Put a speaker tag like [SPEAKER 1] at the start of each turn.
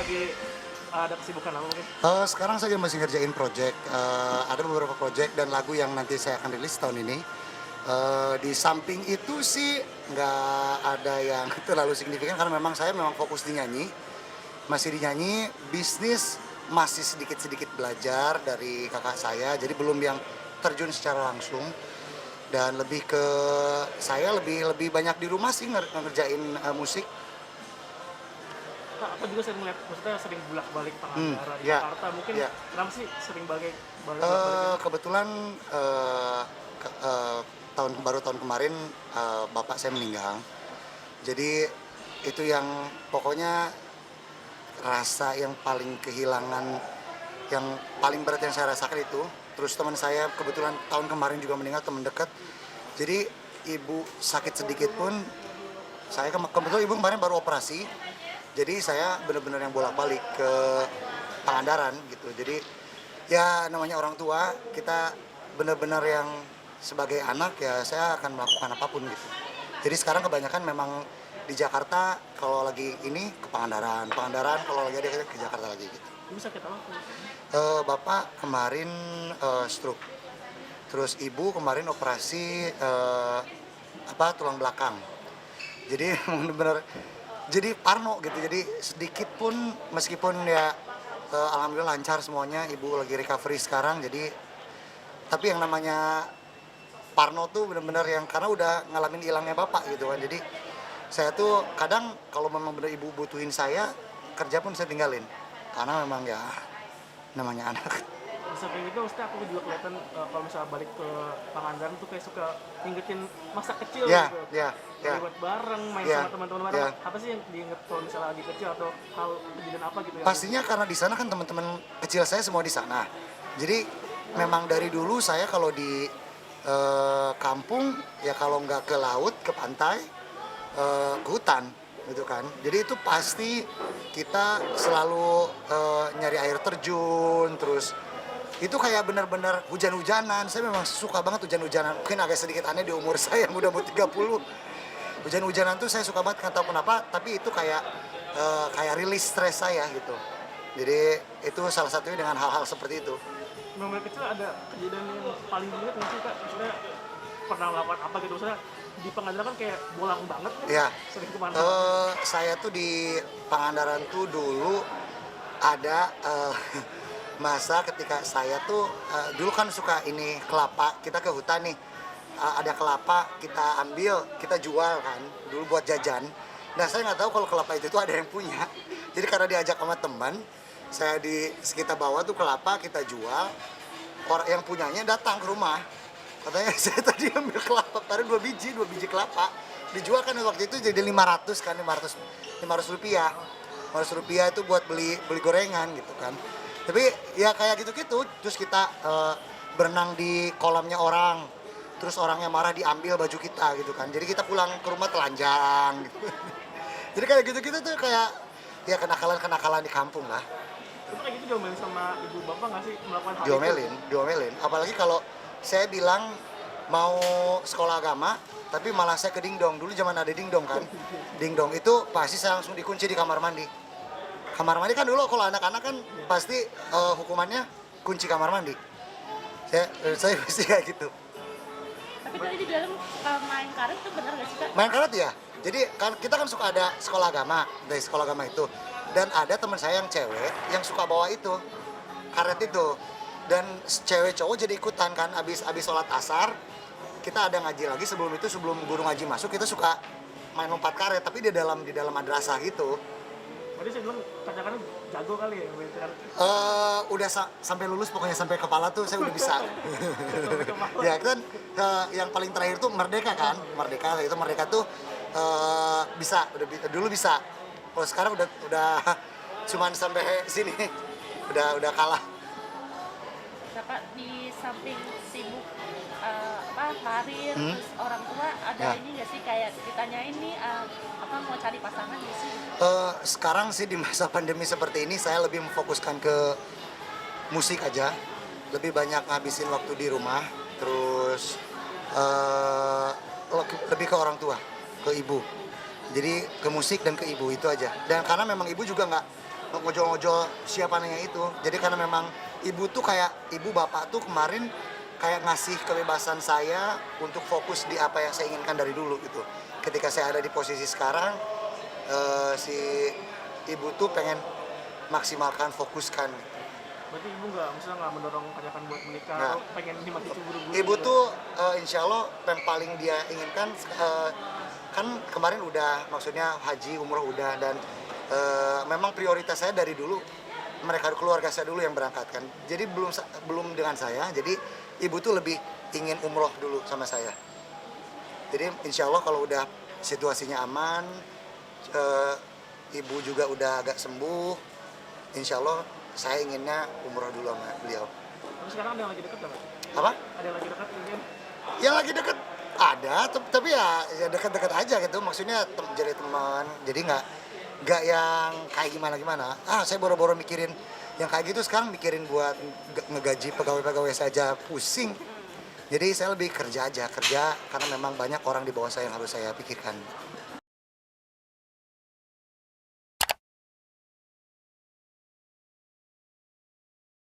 [SPEAKER 1] lagi ada kesibukan apa mungkin?
[SPEAKER 2] Sekarang saya masih ngerjain project, ada beberapa project dan lagu yang nanti saya akan rilis tahun ini. Di samping itu sih nggak ada yang terlalu signifikan karena saya memang fokus di nyanyi, masih di nyanyi, bisnis masih sedikit-sedikit belajar dari kakak saya, jadi belum yang terjun secara langsung dan lebih ke saya lebih lebih banyak di rumah sih ngerjain musik.
[SPEAKER 1] Kak, aku juga sering melihat, maksudnya sering bolak-balik Pangandaran,
[SPEAKER 2] Ya,
[SPEAKER 1] Jakarta. Mungkin
[SPEAKER 2] ya.
[SPEAKER 1] kenapa sih sering bolak-balik gitu?
[SPEAKER 2] Kebetulan, ke tahun kemarin, bapak saya meninggal. Jadi itu yang pokoknya rasa yang paling kehilangan, yang paling berat yang saya rasakan itu. Terus teman saya kebetulan tahun kemarin juga meninggal, teman dekat. Jadi ibu sakit sedikit pun, kebetulan ibu kemarin baru operasi. Jadi saya benar-benar yang bolak-balik ke Pangandaran gitu. Jadi ya namanya orang tua, kita benar-benar yang sebagai anak ya saya akan melakukan apapun gitu. Jadi sekarang kebanyakan memang di Jakarta, kalau lagi ini ke Pangandaran, Pangandaran kalau lagi ada ke Jakarta lagi gitu.
[SPEAKER 1] Ibu sakit apa?
[SPEAKER 2] Bapak kemarin stroke, terus ibu kemarin operasi tulang belakang. Jadi benar-benar jadi parno gitu. Jadi sedikit pun meskipun ya alhamdulillah lancar semuanya, ibu lagi recovery sekarang. Jadi tapi yang namanya parno tuh benar-benar yang karena udah ngalamin hilangnya bapak gitu kan. Jadi saya tuh kadang kalau memang benar ibu butuhin saya, kerja pun saya tinggalin. Karena memang ya namanya anak.
[SPEAKER 1] Di samping itu, maksudnya aku juga kelihatan kalau misalnya balik ke Pangandaran tuh kayak suka ngingetin masa kecil
[SPEAKER 2] Ya,
[SPEAKER 1] gitu.
[SPEAKER 2] ya, ya.
[SPEAKER 1] Buat bareng, main
[SPEAKER 2] Ya,
[SPEAKER 1] sama teman-teman bareng.
[SPEAKER 2] ya.
[SPEAKER 1] Apa sih yang diinget kalau misalnya lagi kecil atau hal kejadian apa gitu?
[SPEAKER 2] Pastinya karena di sana kan teman-teman kecil saya semua di sana. Jadi memang dari dulu saya kalau di kampung ya kalau nggak ke laut, ke pantai, ke hutan gitu kan. Jadi itu pasti kita selalu nyari air terjun, terus itu kayak benar-benar hujan-hujanan. Saya memang suka banget hujan-hujanan. Mungkin agak sedikit aneh di umur saya yang udah mau 30. Hujan-hujanan tuh saya suka banget, nggak tahu kenapa, tapi itu kayak rilis stres saya gitu. Jadi itu salah satunya dengan hal-hal seperti itu.
[SPEAKER 1] Memang kecil ada kejadian yang paling diinget nggak sih Kak? Maksudnya pernah melakukan apa gitu? Maksudnya di Pangandaran kan kayak bolang banget kan?
[SPEAKER 2] Ya,
[SPEAKER 1] Sering kemana?
[SPEAKER 2] saya tuh di Pangandaran tuh dulu ada masa ketika saya tuh dulu kan suka ini kelapa, kita ke hutan nih, ada kelapa kita ambil, kita jual kan, dulu buat jajan. Nah saya nggak tahu kalau kelapa itu tuh ada yang punya. Jadi karena diajak sama teman, kita bawa tuh kelapa kita jual, orang yang punyanya datang ke rumah. Katanya saya tadi ambil kelapa, padahal dua biji kelapa. Dijual kan waktu itu jadi 500 kan, 500 rupiah. 500 rupiah itu buat beli gorengan gitu kan. Tapi ya kayak gitu-gitu, terus kita berenang di kolamnya orang. Terus orangnya marah diambil baju kita gitu kan. Jadi kita pulang ke rumah telanjang gitu. Jadi kayak gitu-gitu tuh kayak ya kenakalan-kenakalan di kampung lah.
[SPEAKER 1] Itu kayak gitu diomelin sama ibu bapak nggak sih melakukan hal itu?
[SPEAKER 2] Diomelin. Apalagi kalau saya bilang mau sekolah agama, tapi malah saya ke dingdong. Dulu zaman ada dingdong kan. Dingdong itu pasti saya langsung dikunci di kamar mandi. Kamar mandi kan dulu kalau anak-anak kan pasti hukumannya kunci kamar mandi. Saya pasti kayak gitu.
[SPEAKER 3] Tapi tadi di dalam main karet tuh bener gak sih Kak?
[SPEAKER 2] Main karet ya. Jadi kan kita kan suka ada sekolah agama, dari sekolah agama itu. Dan ada teman saya yang cewek yang suka bawa itu, karet itu. Dan cewek cowok jadi ikutan kan, abis sholat asar, kita ada ngaji lagi sebelum guru ngaji masuk, kita suka main lompat karet, tapi di dalam madrasah gitu.
[SPEAKER 1] Berarti saya bilang kadang-kadang jago kali ya main karet.
[SPEAKER 2] Udah sampai lulus, pokoknya sampai kepala tuh saya udah bisa. Ya kan yang paling terakhir tuh merdeka kan, merdeka tuh dulu bisa. Kalau sekarang udah cuman sampai sini, udah kalah.
[SPEAKER 3] Nah Kak, di samping sibuk karir, terus orang tua ada
[SPEAKER 2] Ya.
[SPEAKER 3] ini gak sih kayak ditanyain nih mau cari pasangan gak sih?
[SPEAKER 2] Sekarang sih di masa pandemi seperti ini saya lebih memfokuskan ke musik aja, lebih banyak ngabisin waktu di rumah, terus lebih ke orang tua, ke ibu. Jadi ke musik dan ke ibu itu aja. Dan karena memang ibu juga ngojol-ngojol siapannya itu. Jadi karena memang ibu tuh kayak ibu bapak tuh kemarin kayak ngasih kebebasan saya untuk fokus di apa yang saya inginkan dari dulu gitu. Ketika saya ada di posisi sekarang, si ibu tuh pengen maksimalkan, fokuskan.
[SPEAKER 1] Berarti ibu misalnya nggak mendorong Kajakan buat menikah
[SPEAKER 2] Nggak.
[SPEAKER 1] atau pengen nikmati itu buru-buru?
[SPEAKER 2] Ibu
[SPEAKER 1] gitu?
[SPEAKER 2] tuh insya Allah yang paling dia inginkan kan kemarin udah, maksudnya haji, umroh udah, dan memang prioritas saya dari dulu mereka keluarga saya dulu yang berangkat kan. Jadi belum dengan saya. Jadi ibu tuh lebih ingin umroh dulu sama saya. Jadi insya Allah kalau udah situasinya aman, ibu juga udah agak sembuh, insya Allah saya inginnya umroh dulu sama beliau.
[SPEAKER 1] Tapi sekarang ada yang lagi deket nggak?
[SPEAKER 2] Apa?
[SPEAKER 1] Ada yang lagi deket mungkin?
[SPEAKER 2] Yang lagi deket ada, tapi ya deket-deket aja gitu. Maksudnya jadi teman, jadi nggak yang kayak gimana. Saya boro-boro mikirin yang kayak gitu, sekarang mikirin buat ngegaji pegawai-pegawai saja pusing. Jadi saya lebih kerja karena memang banyak orang di bawah saya yang harus saya pikirkan.